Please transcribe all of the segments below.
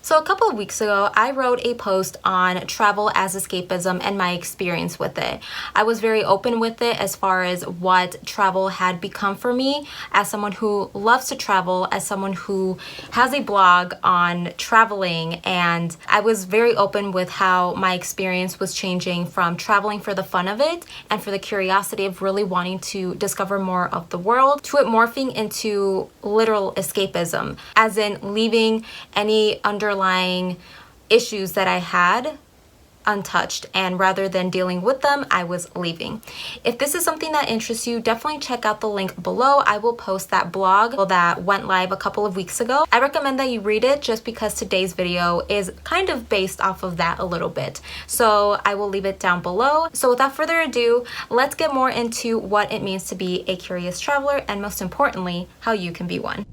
So a couple of weeks ago, I wrote a post on travel as escapism and my experience with it. I was very open with it as far as what travel had become for me as someone who loves to travel, as someone who has a blog on traveling, and I was very open with how my experience was changing from traveling for the fun of it and for the curiosity of really wanting to discover more of the world to it morphing into literal escapism, as in leaving any underlying issues that I had untouched, and rather than dealing with them, I was leaving. If this is something that interests you, definitely check out the link below. I will post that blog that went live a couple of weeks ago. I recommend that you read it just because today's video is kind of based off of that a little bit. So I will leave it down below. So without further ado, let's get more into what it means to be a curious traveler, and most importantly, how you can be one.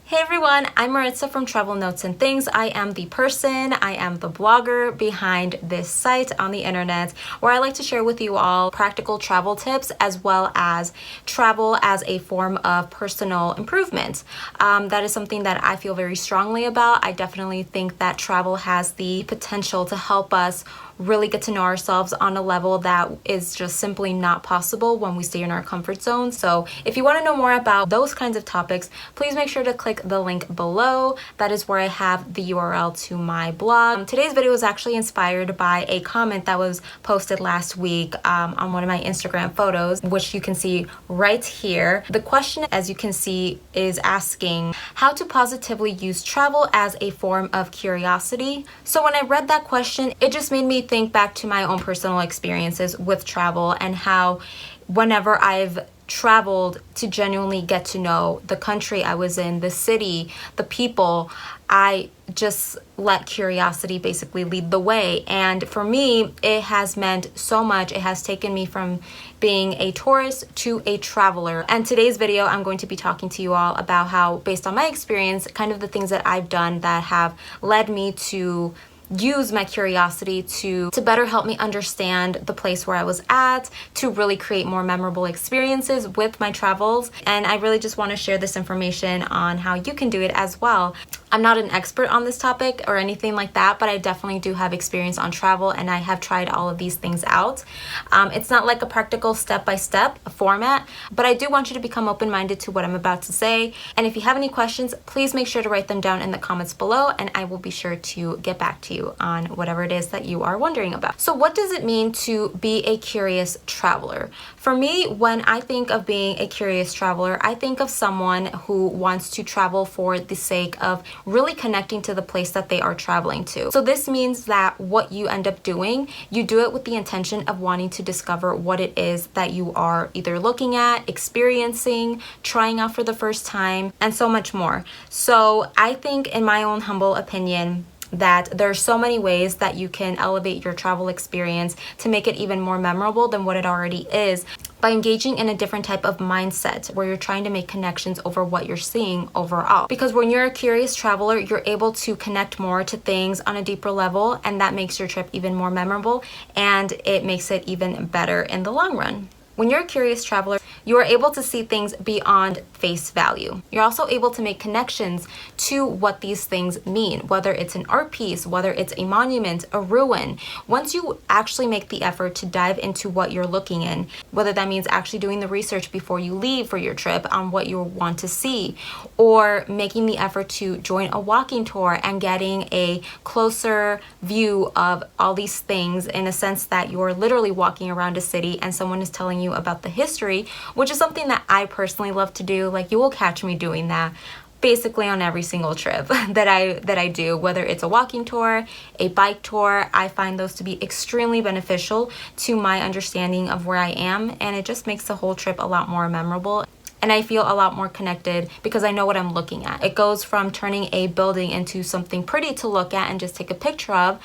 Hey everyone, I'm Maritza from Travel Notes and Things. I am the blogger behind this site on the internet where I like to share with you all practical travel tips as well as travel as a form of personal improvement. That is something that I feel very strongly about. I definitely think that travel has the potential to help us really get to know ourselves on a level that is just simply not possible when we stay in our comfort zone. So if you want to know more about those kinds of topics, please make sure to click the link below. That is where I have the URL to my blog. Today's video was actually inspired by a comment that was posted last week on one of my Instagram photos, which you can see right here. The question, as you can see, is asking how to positively use travel as a form of curiosity. So when I read that question, it just made me think back to my own personal experiences with travel and how whenever I've traveled to genuinely get to know the country I was in, the city, the people, I just let curiosity basically lead the way. And for me, it has meant so much. It has taken me from being a tourist to a traveler. And today's video, I'm going to be talking to you all about how, based on my experience, kind of the things that I've done that have led me to use my curiosity to better help me understand the place where I was at, to really create more memorable experiences with my travels. And I really just want to share this information on how you can do it as well. I'm not an expert on this topic or anything like that, but I definitely do have experience on travel and I have tried all of these things out. It's not like a practical step-by-step format, but I do want you to become open-minded to what I'm about to say. And if you have any questions, please make sure to write them down in the comments below and I will be sure to get back to you on whatever it is that you are wondering about. So what does it mean to be a curious traveler? For me, when I think of being a curious traveler, I think of someone who wants to travel for the sake of really connecting to the place that they are traveling to. So this means that what you end up doing, you do it with the intention of wanting to discover what it is that you are either looking at, experiencing, trying out for the first time, and so much more. So I think, in my own humble opinion, that there are so many ways that you can elevate your travel experience to make it even more memorable than what it already is, by engaging in a different type of mindset where you're trying to make connections over what you're seeing overall. Because when you're a curious traveler, you're able to connect more to things on a deeper level, and that makes your trip even more memorable and it makes it even better in the long run. When you're a curious traveler, you are able to see things beyond face value. You're also able to make connections to what these things mean, whether it's an art piece, whether it's a monument, a ruin. Once you actually make the effort to dive into what you're looking in, whether that means actually doing the research before you leave for your trip on what you want to see, or making the effort to join a walking tour and getting a closer view of all these things, in a sense that you're literally walking around a city and someone is telling you about the history, which is something that I personally love to do. Like, you will catch me doing that basically on every single trip that I do, whether it's a walking tour, a bike tour. I find those to be extremely beneficial to my understanding of where I am, and it just makes the whole trip a lot more memorable. And I feel a lot more connected because I know what I'm looking at. It goes from turning a building into something pretty to look at and just take a picture of,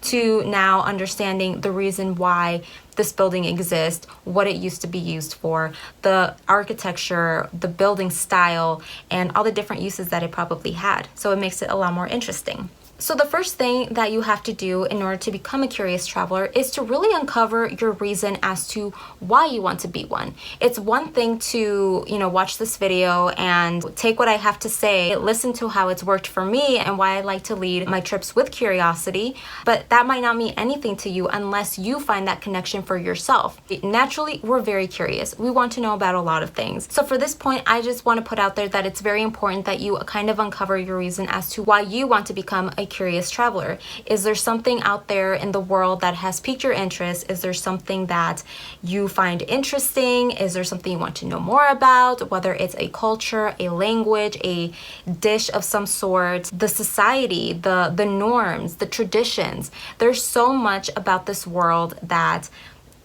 to now understanding the reason why this building exists, what it used to be used for, the architecture, the building style, and all the different uses that it probably had. So it makes it a lot more interesting. So the first thing that you have to do in order to become a curious traveler is to really uncover your reason as to why you want to be one. It's one thing to, watch this video and take what I have to say, listen to how it's worked for me and why I like to lead my trips with curiosity, but that might not mean anything to you unless you find that connection for yourself. Naturally, we're very curious. We want to know about a lot of things. So for this point, I just want to put out there that it's very important that you kind of uncover your reason as to why you want to become a curious traveler. Is there something out there in the world that has piqued your interest? Is there something that you find interesting? Is there something you want to know more about? Whether it's a culture, a language, a dish of some sort, the society, the norms, the traditions. There's so much about this world that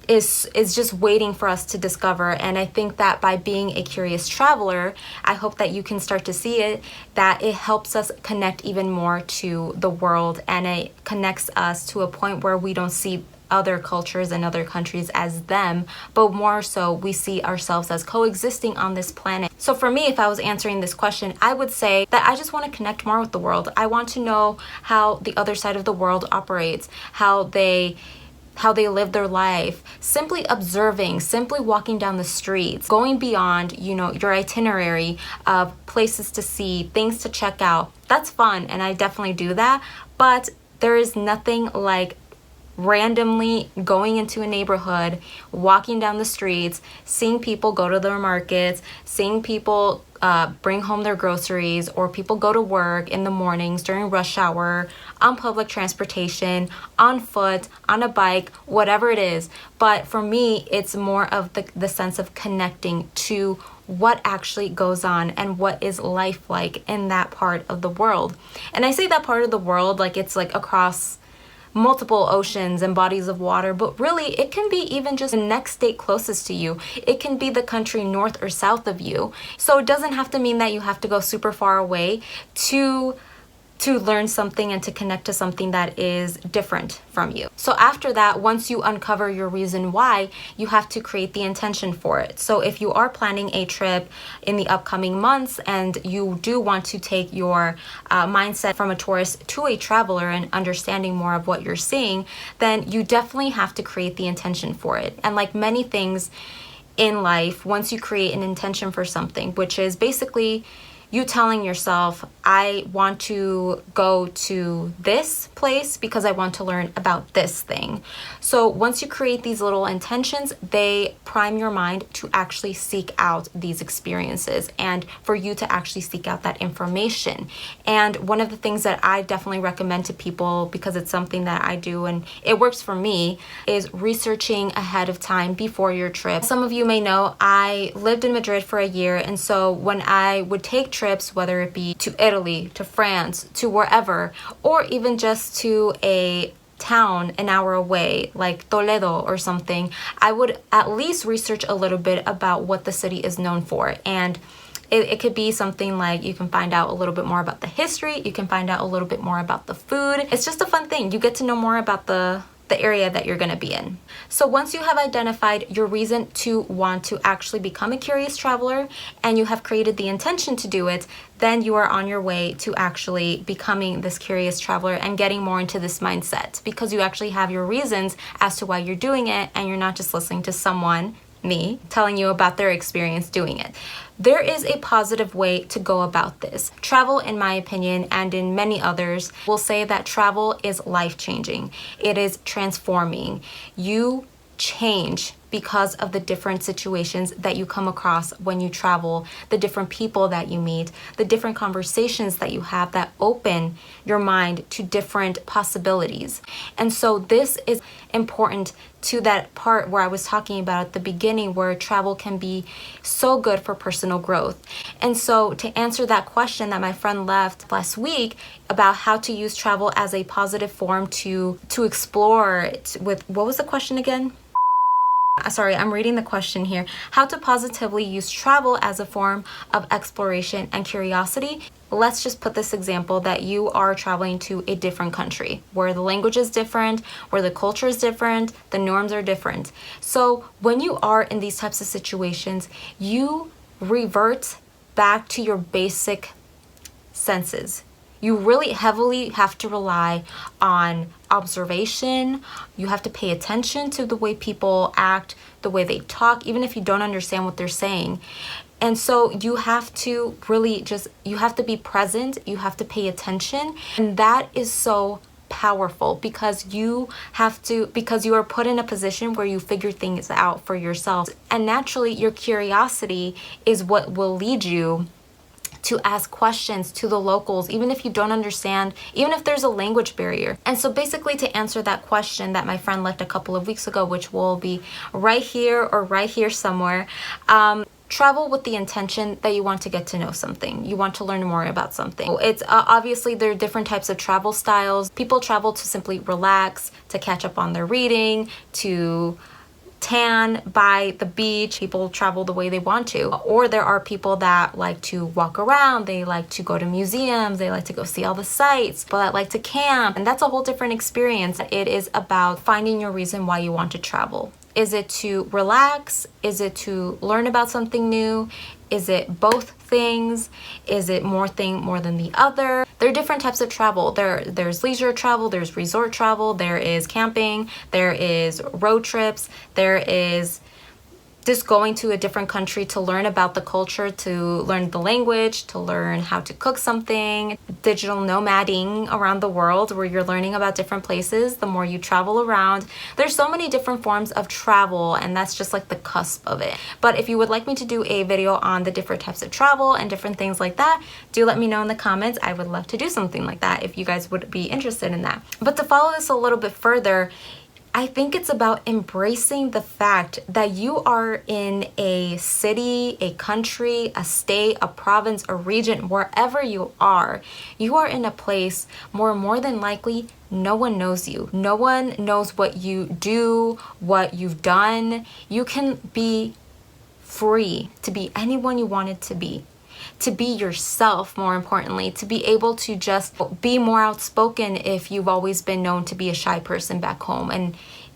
is just waiting for us to discover. And I think that by being a curious traveler, I hope that you can start to see it, that it helps us connect even more to the world, and it connects us to a point where we don't see other cultures and other countries as them, but more so we see ourselves as coexisting on this planet. So for me, if I was answering this question, I would say that I just want to connect more with the world. I want to know how the other side of the world operates, how they live their life, simply observing, simply walking down the streets, going beyond, your itinerary of places to see, things to check out. That's fun, and I definitely do that, but there is nothing like randomly going into a neighborhood, walking down the streets, seeing people go to their markets, seeing people bring home their groceries, or people go to work in the mornings during rush hour, on public transportation, on foot, on a bike, whatever it is. But for me, it's more of the sense of connecting to what actually goes on and what is life like in that part of the world. And I say that part of the world like it's like across multiple oceans and bodies of water, but really it can be even just the next state closest to you. It can be the country north or south of you. So it doesn't have to mean that you have to go super far away to learn something and to connect to something that is different from you. So after that, once you uncover your reason why, you have to create the intention for it. So if you are planning a trip in the upcoming months and you do want to take your mindset from a tourist to a traveler and understanding more of what you're seeing, then you definitely have to create the intention for it. And like many things in life, once you create an intention for something, which is basically you telling yourself, I want to go to this place because I want to learn about this thing. So once you create these little intentions, they prime your mind to actually seek out these experiences and for you to actually seek out that information. And one of the things that I definitely recommend to people, because it's something that I do and it works for me, is researching ahead of time before your trip. Some of you may know I lived in Madrid for a year, and so when I would take trips, whether it be to Italy, to France, to wherever, or even just to a town an hour away like Toledo or something, I would at least research a little bit about what the city is known for. And it could be something like you can find out a little bit more about the history, you can find out a little bit more about the food. It's just a fun thing. You get to know more about the area that you're going to be in. So once you have identified your reason to want to actually become a curious traveler and you have created the intention to do it, then you are on your way to actually becoming this curious traveler and getting more into this mindset, because you actually have your reasons as to why you're doing it and you're not just listening to someone, me, telling you about their experience doing it. There is a positive way to go about this. Travel, in my opinion, and in many others, will say that travel is life-changing. It is transforming. You change because of the different situations that you come across when you travel, the different people that you meet, the different conversations that you have that open your mind to different possibilities. And so this is important to that part where I was talking about at the beginning, where travel can be so good for personal growth. And so to answer that question that my friend left last week about how to use travel as a positive form to explore with, what was the question again? Sorry, I'm reading the question here. How to positively use travel as a form of exploration and curiosity. Let's just put this example that you are traveling to a different country where the language is different, where the culture is different, the norms are different. So when you are in these types of situations, you revert back to your basic senses. You really heavily have to rely on observation. You have to pay attention to the way people act, the way they talk, even if you don't understand what they're saying. And so you have to really you have to be present, you have to pay attention. And that is so powerful because you are put in a position where you figure things out for yourself. And naturally, your curiosity is what will lead you to ask questions to the locals, even if you don't understand, even if there's a language barrier. And so basically, to answer that question that my friend left a couple of weeks ago, which will be right here or right here somewhere, travel with the intention that you want to get to know something. You want to learn more about something. It's obviously there are different types of travel styles. People travel to simply relax, to catch up on their reading, to tan by the beach. People travel the way they want to. Or there are people that like to walk around, they like to go to museums, they like to go see all the sights, people that like to camp, and that's a whole different experience. It is about finding your reason why you want to travel. Is it to relax? Is it to learn about something new? Is it both things? Is it more than the other? There are different types of travel. There's leisure travel, there's resort travel, there is camping, there is road trips, there is just going to a different country to learn about the culture, to learn the language, to learn how to cook something, digital nomading around the world where you're learning about different places the more you travel around. There's so many different forms of travel, and that's just like the cusp of it. But if you would like me to do a video on the different types of travel and different things like that, do let me know in the comments. I would love to do something like that if you guys would be interested in that. But to follow this a little bit further, I think it's about embracing the fact that you are in a city, a country, a state, a province, a region, wherever you are in a place where more than likely no one knows you. No one knows what you do, what you've done. You can be free to be anyone you wanted to be yourself, more importantly, to be able to just be more outspoken if you've always been known to be a shy person back home,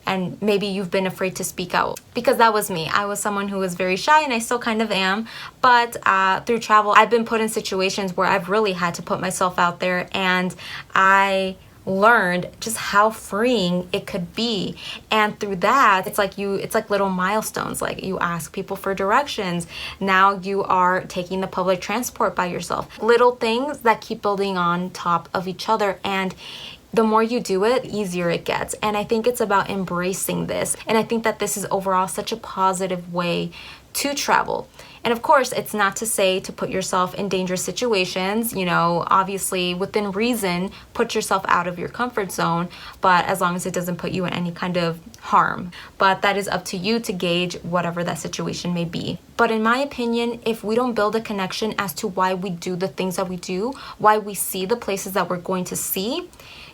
and maybe you've been afraid to speak out, because that was me. I was someone who was very shy, and I still kind of am, but through travel I've been put in situations where I've really had to put myself out there, and I learned just how freeing it could be. And through that, it's like little milestones. Like, you ask people for directions, now you are taking the public transport by yourself. Little things that keep building on top of each other, and the more you do it, the easier it gets. And I think it's about embracing this, and I think that this is overall such a positive way to travel. And of course, it's not to say to put yourself in dangerous situations, you know, obviously within reason, put yourself out of your comfort zone, but as long as it doesn't put you in any kind of harm. But that is up to you to gauge whatever that situation may be. But in my opinion, if we don't build a connection as to why we do the things that we do, why we see the places that we're going to see,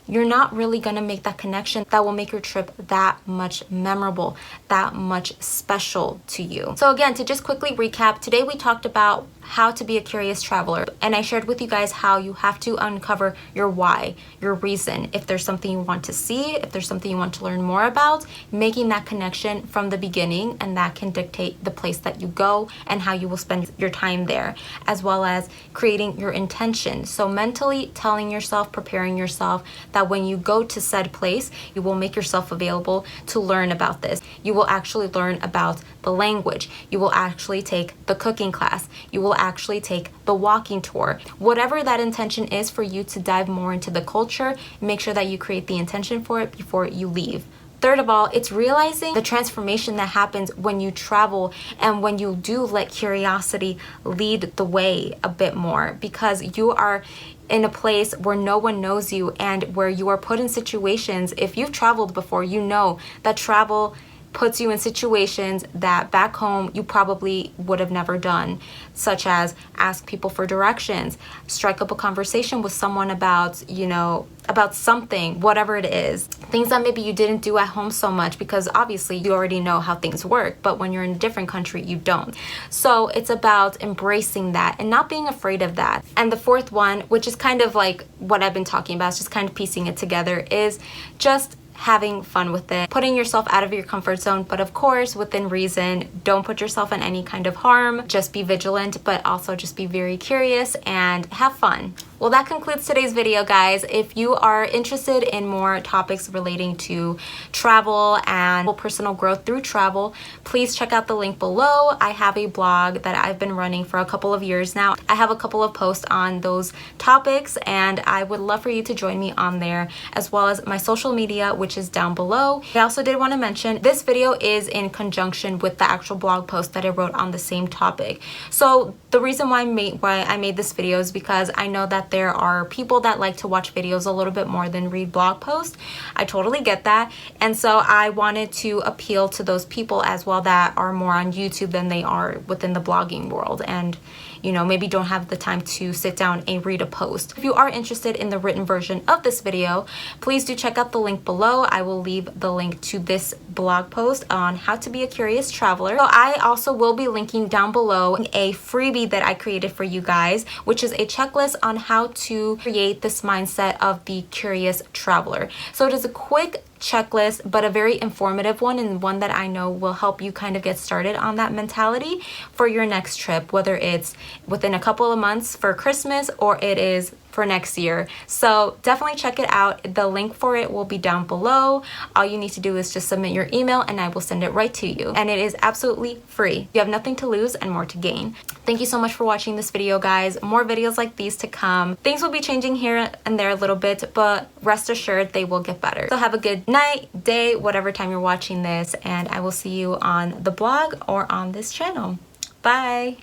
you're not really going to make that connection that will make your trip that much memorable, that much special to you. So again, to just quickly recap, today we talked about how to be a curious traveler, and I shared with you guys how you have to uncover your why, your reason. If there's something you want to see, if there's something you want to learn more about, making that connection from the beginning, and that can dictate the place that you go and how you will spend your time there, as well as creating your intention. So mentally telling yourself, preparing yourself that when you go to said place, you will make yourself available to learn about this. You will actually learn about the language. You will actually take the cooking class. You will actually take the walking tour. Whatever that intention is for you to dive more into the culture, make sure that you create the intention for it before you leave. Third of all, it's realizing the transformation that happens when you travel and when you do let curiosity lead the way a bit more, because you are in a place where no one knows you and where you are put in situations. If you've traveled before, you know that travel puts you in situations that back home you probably would have never done, such as ask people for directions, strike up a conversation with someone about, you know, about something, whatever it is. Things that maybe you didn't do at home so much because obviously you already know how things work, but when you're in a different country, you don't. So it's about embracing that and not being afraid of that. And the fourth one, which is kind of like what I've been talking about, is just kind of piecing it together, is just having fun with it, putting yourself out of your comfort zone, but of course within reason. Don't put yourself in any kind of harm. Just be vigilant, but also just be very curious and have fun. Well, that concludes today's video, guys. If you are interested in more topics relating to travel and personal growth through travel, please check out the link below. I have a blog that I've been running for a couple of years now. I have a couple of posts on those topics, and I would love for you to join me on there, as well as my social media, which is down below. I also did want to mention this video is in conjunction with the actual blog post that I wrote on the same topic. So the reason why I made this video is because I know that there are people that like to watch videos a little bit more than read blog posts. I totally get that. And so I wanted to appeal to those people as well that are more on YouTube than they are within the blogging world, and you know, maybe don't have the time to sit down and read a post. If you are interested in the written version of this video, please do check out the link below. I will leave the link to this blog post on how to be a curious traveler. So I also will be linking down below a freebie that I created for you guys, which is a checklist on how to create this mindset of the curious traveler. So it is a quick checklist, but a very informative one, and one that I know will help you kind of get started on that mentality for your next trip, whether it's within a couple of months for Christmas or it is for next year. So definitely check it out. The link for it will be down below. All you need to do is just submit your email and I will send it right to you. And it is absolutely free. You have nothing to lose and more to gain. Thank you so much for watching this video, guys. More videos like these to come. Things will be changing here and there a little bit, but rest assured they will get better. So have a good night, day, whatever time you're watching this, and I will see you on the blog or on this channel. Bye.